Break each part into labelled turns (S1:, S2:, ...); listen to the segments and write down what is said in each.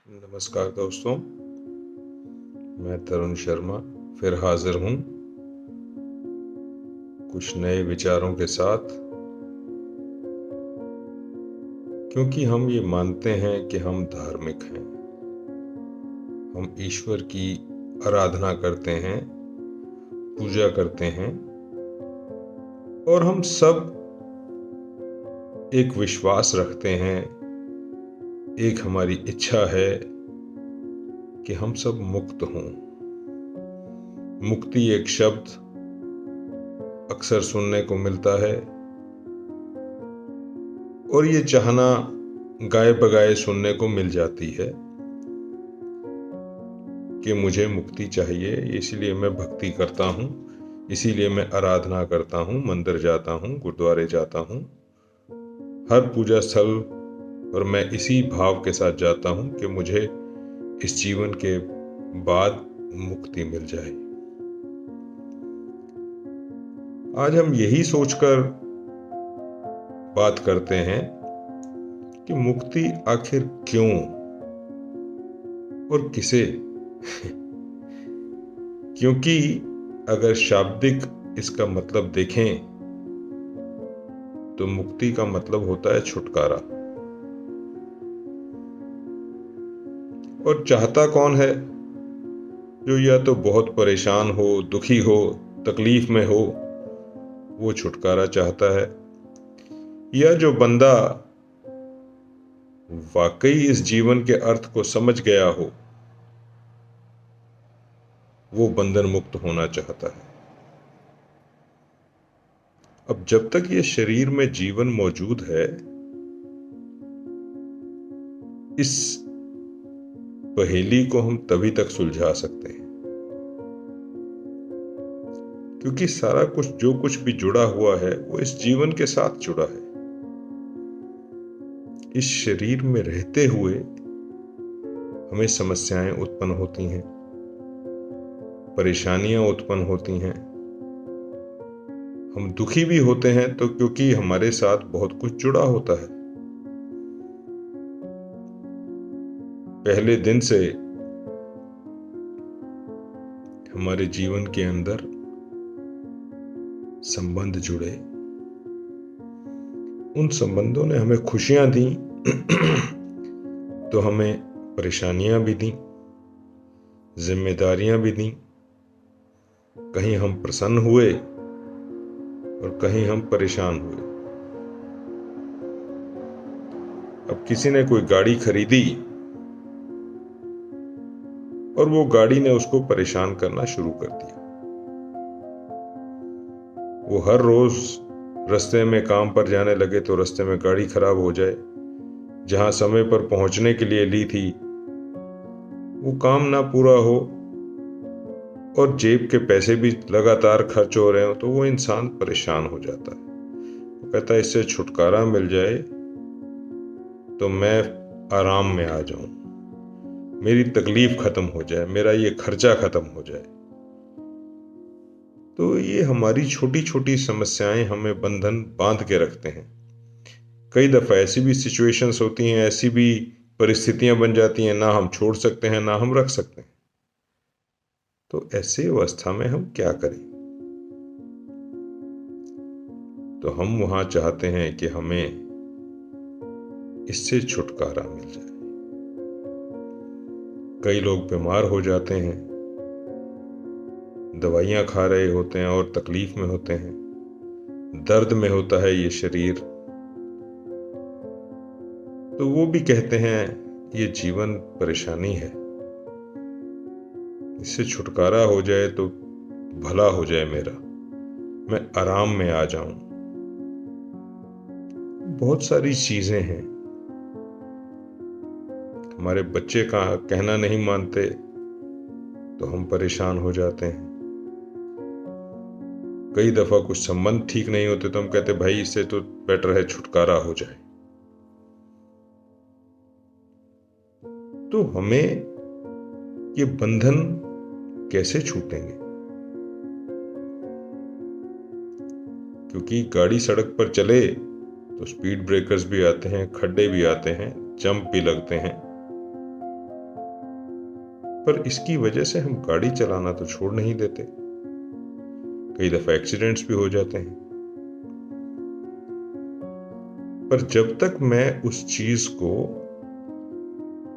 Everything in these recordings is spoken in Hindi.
S1: नमस्कार दोस्तों, मैं तरुण शर्मा फिर हाजिर हूँ कुछ नए विचारों के साथ। क्योंकि हम ये मानते हैं कि हम धार्मिक हैं, हम ईश्वर की आराधना करते हैं, पूजा करते हैं और हम सब एक विश्वास रखते हैं, एक हमारी इच्छा है कि हम सब मुक्त हों। मुक्ति एक शब्द अक्सर सुनने को मिलता है और ये चाहना गाए बगाए सुनने को मिल जाती है कि मुझे मुक्ति चाहिए, इसलिए मैं भक्ति करता हूँ, इसीलिए मैं आराधना करता हूँ, मंदिर जाता हूँ, गुरुद्वारे जाता हूँ, हर पूजा स्थल पर मैं इसी भाव के साथ जाता हूँ कि मुझे इस जीवन के बाद मुक्ति मिल जाए। आज हम यही सोचकर बात करते हैं कि मुक्ति आखिर क्यों और किसे। क्योंकि अगर शाब्दिक इसका मतलब देखें तो मुक्ति का मतलब होता है छुटकारा। और चाहता कौन है? जो या तो बहुत परेशान हो, दुखी हो, तकलीफ में हो, वो छुटकारा चाहता है, या जो बंदा वाकई इस जीवन के अर्थ को समझ गया हो, वो बंधन मुक्त होना चाहता है। अब जब तक ये शरीर में जीवन मौजूद है, इस पहेली को हम तभी तक सुलझा सकते हैं क्योंकि सारा कुछ जो कुछ भी जुड़ा हुआ है वो इस जीवन के साथ जुड़ा है। इस शरीर में रहते हुए हमें समस्याएं उत्पन्न होती हैं, परेशानियां उत्पन्न होती हैं, हम दुखी भी होते हैं तो क्योंकि हमारे साथ बहुत कुछ जुड़ा होता है। पहले दिन से हमारे जीवन के अंदर संबंध जुड़े, उन संबंधों ने हमें खुशियां दी तो हमें परेशानियां भी दी, जिम्मेदारियां भी दी। कहीं हम प्रसन्न हुए और कहीं हम परेशान हुए। अब किसी ने कोई गाड़ी खरीदी और वो गाड़ी ने उसको परेशान करना शुरू कर दिया। वो हर रोज रास्ते में काम पर जाने लगे तो रास्ते में गाड़ी खराब हो जाए, जहां समय पर पहुंचने के लिए ली थी वो काम ना पूरा हो और जेब के पैसे भी लगातार खर्च हो रहे हो, तो वो इंसान परेशान हो जाता है। वो कहता है इससे छुटकारा मिल जाए तो मैं आराम में आ जाऊं, मेरी तकलीफ खत्म हो जाए, मेरा ये खर्चा खत्म हो जाए। तो ये हमारी छोटी छोटी समस्याएं हमें बंधन बांध के रखते हैं। कई दफा ऐसी भी सिचुएशंस होती हैं, ऐसी भी परिस्थितियां बन जाती हैं, ना हम छोड़ सकते हैं ना हम रख सकते हैं। तो ऐसे अवस्था में हम क्या करें? तो हम वहां चाहते हैं कि हमें इससे छुटकारा मिल जाए। कई लोग बीमार हो जाते हैं, दवाइयां खा रहे होते हैं और तकलीफ में होते हैं, दर्द में होता है ये शरीर, तो वो भी कहते हैं ये जीवन परेशानी है, इससे छुटकारा हो जाए तो भला हो जाए मेरा, मैं आराम में आ जाऊं। बहुत सारी चीजें हैं। हमारे बच्चे का कहना नहीं मानते तो हम परेशान हो जाते हैं। कई दफा कुछ संबंध ठीक नहीं होते तो हम कहते भाई इससे तो बेटर है छुटकारा हो जाए। तो हमें ये बंधन कैसे छूटेंगे? क्योंकि गाड़ी सड़क पर चले तो स्पीड ब्रेकर्स भी आते हैं, खड्डे भी आते हैं, जंप भी लगते हैं। पर इसकी वजह से हम गाड़ी चलाना तो छोड़ नहीं देते। कई दफा एक्सीडेंट्स भी हो जाते हैं। पर जब तक मैं उस चीज को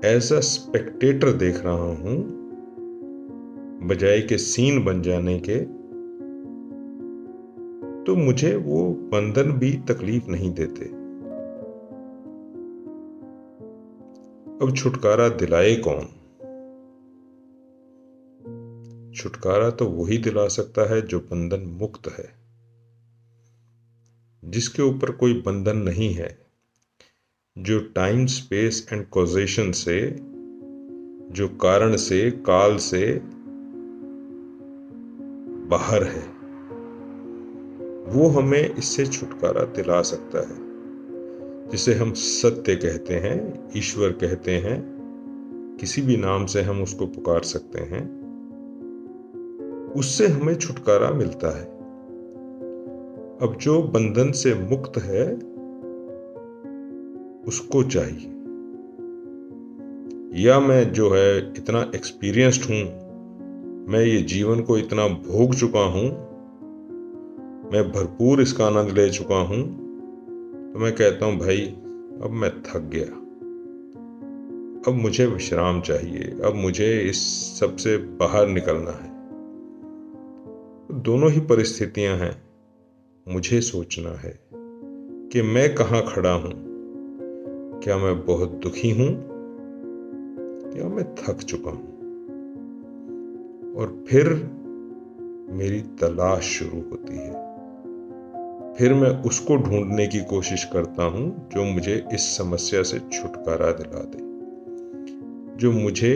S1: एज अ स्पेक्टेटर देख रहा हूं, बजाय के सीन बन जाने के, तो मुझे वो बंधन भी तकलीफ नहीं देते। अब छुटकारा दिलाए कौन? छुटकारा तो वही दिला सकता है जो बंधन मुक्त है, जिसके ऊपर कोई बंधन नहीं है, जो टाइम स्पेस एंड कॉजेशन से, जो कारण से काल से बाहर है। वो हमें इससे छुटकारा दिला सकता है, जिसे हम सत्य कहते हैं, ईश्वर कहते हैं, किसी भी नाम से हम उसको पुकार सकते हैं। उससे हमें छुटकारा मिलता है। अब जो बंधन से मुक्त है उसको चाहिए, या मैं जो है इतना एक्सपीरियंस्ड हूं, मैं ये जीवन को इतना भोग चुका हूं, मैं भरपूर इसका आनंद ले चुका हूं, तो मैं कहता हूं भाई अब मैं थक गया, अब मुझे विश्राम चाहिए, अब मुझे इस सब से बाहर निकलना है। दोनों ही परिस्थितियां हैं। मुझे सोचना है कि मैं कहां खड़ा हूं। क्या मैं बहुत दुखी हूं या मैं थक चुका हूं? और फिर मेरी तलाश शुरू होती है। फिर मैं उसको ढूंढने की कोशिश करता हूं जो मुझे इस समस्या से छुटकारा दिला दे, जो मुझे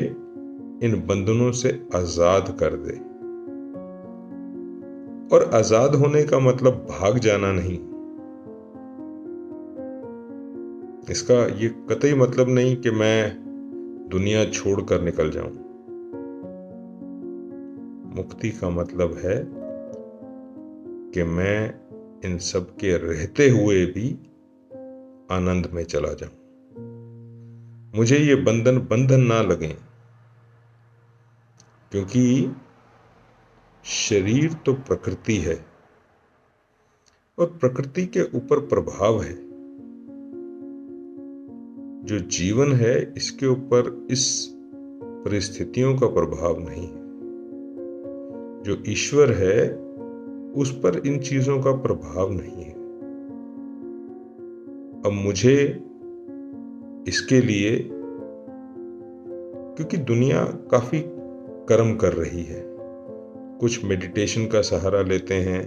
S1: इन बंधनों से आजाद कर दे। और आजाद होने का मतलब भाग जाना नहीं। इसका ये कतई मतलब नहीं कि मैं दुनिया छोड़कर निकल जाऊं। मुक्ति का मतलब है कि मैं इन सब के रहते हुए भी आनंद में चला जाऊं। मुझे ये बंधन ना लगे, क्योंकि शरीर तो प्रकृति है और प्रकृति के ऊपर प्रभाव है। जो जीवन है इसके ऊपर इस परिस्थितियों का प्रभाव नहीं है। जो ईश्वर है उस पर इन चीजों का प्रभाव नहीं है। अब मुझे इसके लिए, क्योंकि दुनिया काफी कर्म कर रही है, कुछ मेडिटेशन का सहारा लेते हैं,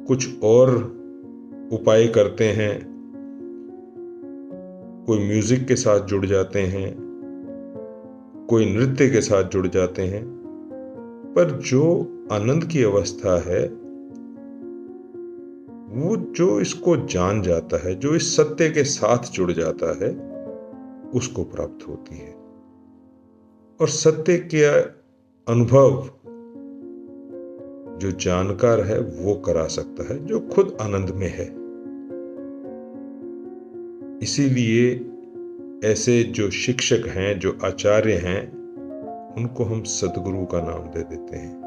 S1: कुछ और उपाय करते हैं, कोई म्यूजिक के साथ जुड़ जाते हैं, कोई नृत्य के साथ जुड़ जाते हैं, पर जो आनंद की अवस्था है, वो जो इसको जान जाता है, जो इस सत्य के साथ जुड़ जाता है, उसको प्राप्त होती है। और सत्य के अनुभव जो जानकार है वो करा सकता है, जो खुद आनंद में है। इसीलिए ऐसे जो शिक्षक हैं, जो आचार्य हैं, उनको हम सदगुरु का नाम दे देते हैं।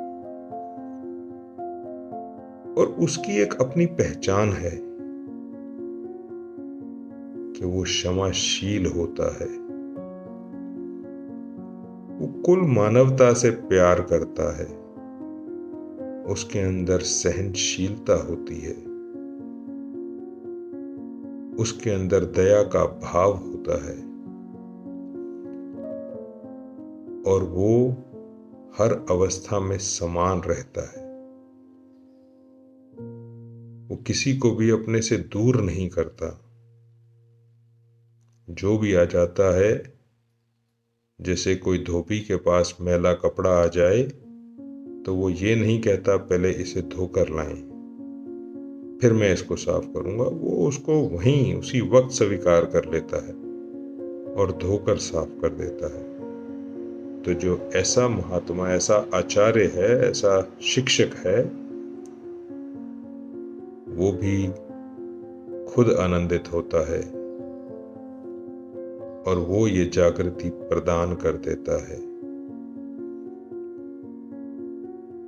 S1: और उसकी एक अपनी पहचान है कि वो क्षमाशील होता है, वो कुल मानवता से प्यार करता है, उसके अंदर सहनशीलता होती है, उसके अंदर दया का भाव होता है, और वो हर अवस्था में समान रहता है। वो किसी को भी अपने से दूर नहीं करता। जो भी आ जाता है, जैसे कोई धोबी के पास मैला कपड़ा आ जाए तो वो ये नहीं कहता पहले इसे धोकर लाएं, फिर मैं इसको साफ करूंगा। वो उसको वहीं उसी वक्त स्वीकार कर लेता है और धोकर साफ कर देता है। तो जो ऐसा महात्मा, ऐसा आचार्य है, ऐसा शिक्षक है, वो भी खुद आनंदित होता है और वो ये जागृति प्रदान कर देता है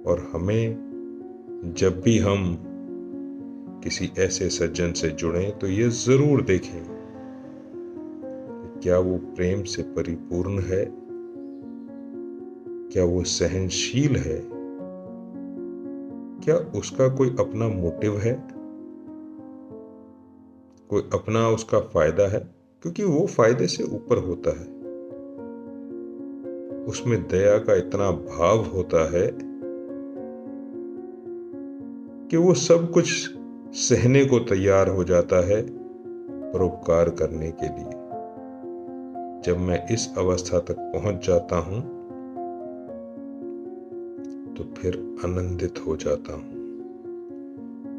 S1: और हमें जब भी हम किसी ऐसे सज्जन से जुड़ें तो ये जरूर देखें कि क्या वो प्रेम से परिपूर्ण है, क्या वो सहनशील है, क्या उसका कोई अपना मोटिव है, कोई अपना उसका फायदा है, क्योंकि वो फायदे से ऊपर होता है। उसमें दया का इतना भाव होता है कि वो सब कुछ सहने को तैयार हो जाता है परोपकार करने के लिए। जब मैं इस अवस्था तक पहुंच जाता हूं तो फिर आनंदित हो जाता हूं,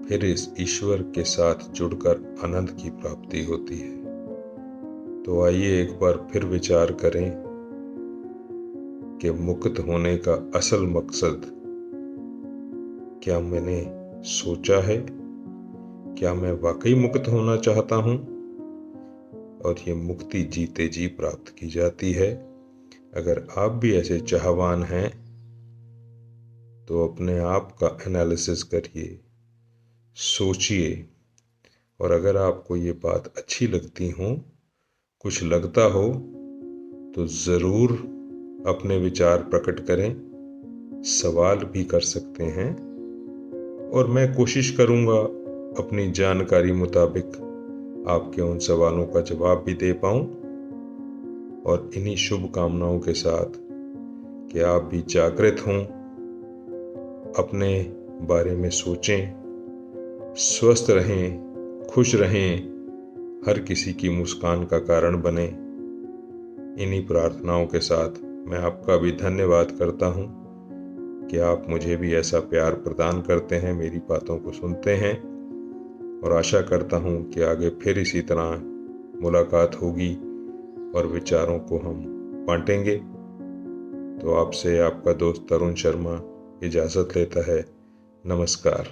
S1: फिर इस ईश्वर के साथ जुड़कर आनंद की प्राप्ति होती है। तो आइए एक बार फिर विचार करें कि मुक्त होने का असल मकसद क्या मैंने सोचा है, क्या मैं वाकई मुक्त होना चाहता हूं? और ये मुक्ति जीते जी प्राप्त की जाती है। अगर आप भी ऐसे चाहवान हैं तो अपने आप का एनालिसिस करिए, सोचिए, और अगर आपको ये बात अच्छी लगती हो, कुछ लगता हो, तो ज़रूर अपने विचार प्रकट करें, सवाल भी कर सकते हैं और मैं कोशिश करूंगा अपनी जानकारी मुताबिक आपके उन सवालों का जवाब भी दे पाऊं। और इन्हीं शुभ कामनाओं के साथ कि आप भी जागृत हों, अपने बारे में सोचें, स्वस्थ रहें, खुश रहें, हर किसी की मुस्कान का कारण बने। इन्हीं प्रार्थनाओं के साथ मैं आपका भी धन्यवाद करता हूं कि आप मुझे भी ऐसा प्यार प्रदान करते हैं, मेरी बातों को सुनते हैं, और आशा करता हूं कि आगे फिर इसी तरह मुलाकात होगी और विचारों को हम बांटेंगे। तो आपसे आपका दोस्त तरुण शर्मा इजाज़त लेता है। नमस्कार।